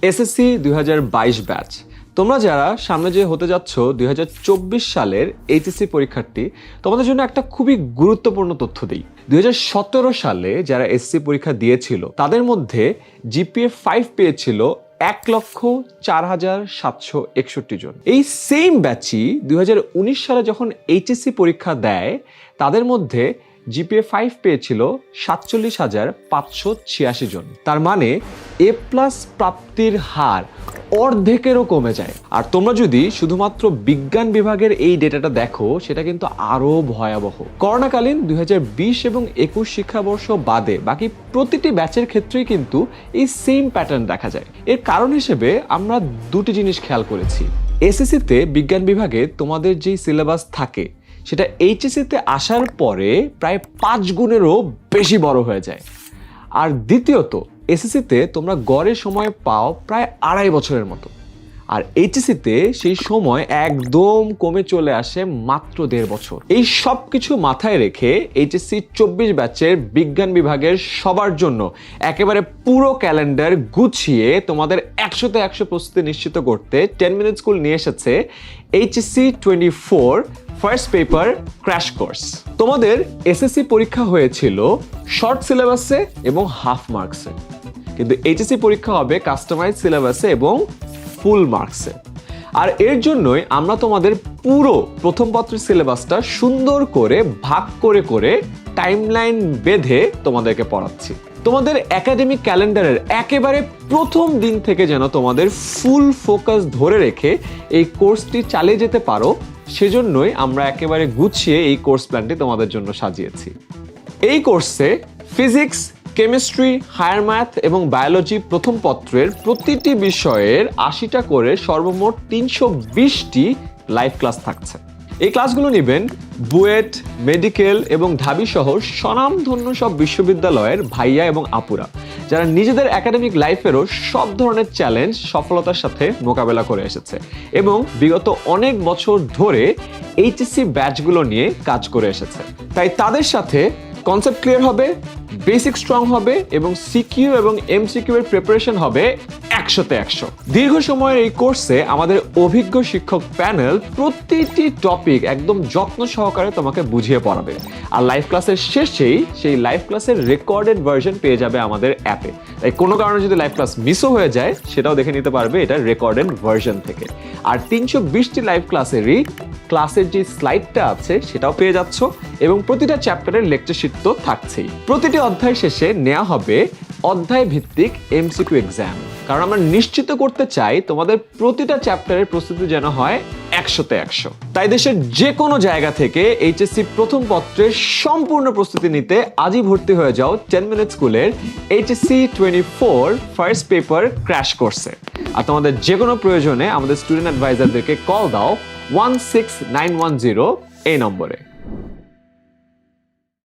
SSC 2022 batch. তোমরা যারা সামনে যে হতে যাচ্ছ 2024 সালের এইচএসসি পরীক্ষার্থী, তোমাদের জন্য একটা খুবই গুরুত্বপূর্ণ তথ্য দিই। 2017 সালে যারা এসএসসি পরীক্ষা দিয়েছিল তাদের মধ্যে জিপিএ 5 পেয়েছিল 1,04,761 জন। এই সেম ব্যাচই 2019 সালে যখন এইচএসসি পরীক্ষা দেয় তাদের মধ্যে জিপিএ 5 পেয়েছিল 47,586 জন। তার মানে এ প্লাস প্রাপ্তির হার অর্ধেকেরও কমে যায়। আর তোমরা যদি শুধুমাত্র বিজ্ঞান বিভাগের এই ডেটাটা দেখো সেটা কিন্তু আরো ভয়াবহ। করোনাকালীন 2020 এবং 21 শিক্ষাবর্ষ বাদে বাকি প্রতিটি ব্যাচের ক্ষেত্রেই কিন্তু এই সেম প্যাটার্ন দেখা যায়। এর কারণ হিসেবে আমরা দুটি জিনিস খেয়াল করেছি। এসএসসিতে বিজ্ঞান বিভাগে তোমাদের যেই সিলেবাস থাকে সেটা এইচএসসিতে আসার পরে প্রায় 5 গুণেরও বেশি বড় হয়ে যায়। আর দ্বিতীয়ত এসএসসিতে তোমরা গড়ে সময় পাও প্রায় 2.5 বছরের মতো, আর এইচএসসিতে সেই সময় একদম কমে চলে আসে মাত্র 1.5 বছর। এই সব কিছু মাথায় রেখে এইচএসসি 24 ব্যাচের বিজ্ঞান বিভাগের সবার জন্য একেবারে পুরো ক্যালেন্ডার গুছিয়ে তোমাদের 100তে 100 প্রস্তুতি নিশ্চিত করতে 10 মিনিট স্কুল নিয়ে এসেছে HSC 24 first paper crash course. তোমাদের এসএসসি পরীক্ষা হয়েছিল শর্ট সিলেবাসে এবং হাফ মার্কসে, কিন্তু এইচএসসি পরীক্ষা হবে কাস্টমাইজ সিলেবাসে এবং ফুল মার্কসে। আর এর জন্যই আমরা তোমাদের পুরো প্রথম পত্রের সিলেবাসটা সুন্দর করে ভাগ করে করে টাইমলাইন বেঁধে তোমাদেরকে পড়াচ্ছি। তোমাদের একাডেমিক ক্যালেন্ডারের একেবারে প্রথম দিন থেকে যেন তোমাদের ফুল ফোকাস ধরে রেখে এই কোর্সটি চালিয়ে যেতে পারো, সেজন্যই আমরা একেবারে গুছিয়ে এই কোর্স প্ল্যানটি তোমাদের জন্য সাজিয়েছি। এই কোর্সে ফিজিক্স, কেমিস্ট্রি, হায়ার ম্যাথ এবং বায়োলজি প্রথম পত্রের প্রতিটি বিষয়ের 80টা করে সর্বমোট 320টি লাইভ ক্লাস থাকছে। এই ক্লাসগুলো নেবেন বুয়েট, মেডিকেল এবং ঢাবি সহ স্বনামধন্য সব বিশ্ববিদ্যালয়ের ভাইয়া এবং আপুরা, যারা নিজেদের একাডেমিক লাইফেরও সব ধরনের চ্যালেঞ্জ সফলতার সাথে মোকাবেলা করে এসেছে এবং বিগত অনেক বছর ধরে এইচএসসি ব্যাচগুলো নিয়ে কাজ করে এসেছে। তাই তাদের সাথে কনসেপ্ট ক্লিয়ার হবে, বেসিক স্ট্রং হবে এবং সিকিউ এবং এমসিকিউ এর প্রিপারেশন হবে 100তে 100। দীর্ঘ সময়ের এই কোর্সে আমাদের অভিজ্ঞ শিক্ষক প্যানেল প্রতিটি টপিক একদম যত্ন সহকারে তোমাকে বুঝিয়ে পড়াবে। আর লাইভ ক্লাসের শেষেই সেই লাইভ ক্লাসের রেকর্ডেড ভার্সন পেয়ে যাবে আমাদের অ্যাপে। তাই কোনো কারণে যদি লাইভ ক্লাস মিসও হয়ে যায় সেটাও দেখে নিতে পারবে এটা রেকর্ডেড ভার্সন থেকে। আর 320টি লাইভ ক্লাসেরই ক্লাসের যে স্লাইডটা আছে সেটাও পেয়ে যাচ্ছ এবং প্রতিটা চ্যাপ্টারের লেকচার শিট তো থাকছেই। প্রতিটি অধ্যায় শেষে নেওয়া হবে অধ্যায় ভিত্তিক এমসিকিউ এক্সাম, কারণ আমরা নিশ্চিত করতে চাই তোমাদের প্রতিটা চ্যাপ্টারের প্রস্তুতি যেন হয় 100তে 100। তাই দেশের যে কোনো জায়গা থেকে এইচএসসি প্রথম পত্রের সম্পূর্ণ প্রস্তুতি নিতে আজই ভর্তি হয়ে যাও 10 মিনিট স্কুলের HSC 24 ফার্স্ট পেপার ক্র্যাশ কোর্সে। আর তোমাদের যে কোনো প্রয়োজনে আমাদের স্টুডেন্ট অ্যাডভাইজারদেরকে কল দাও 16910 এই নম্বরে।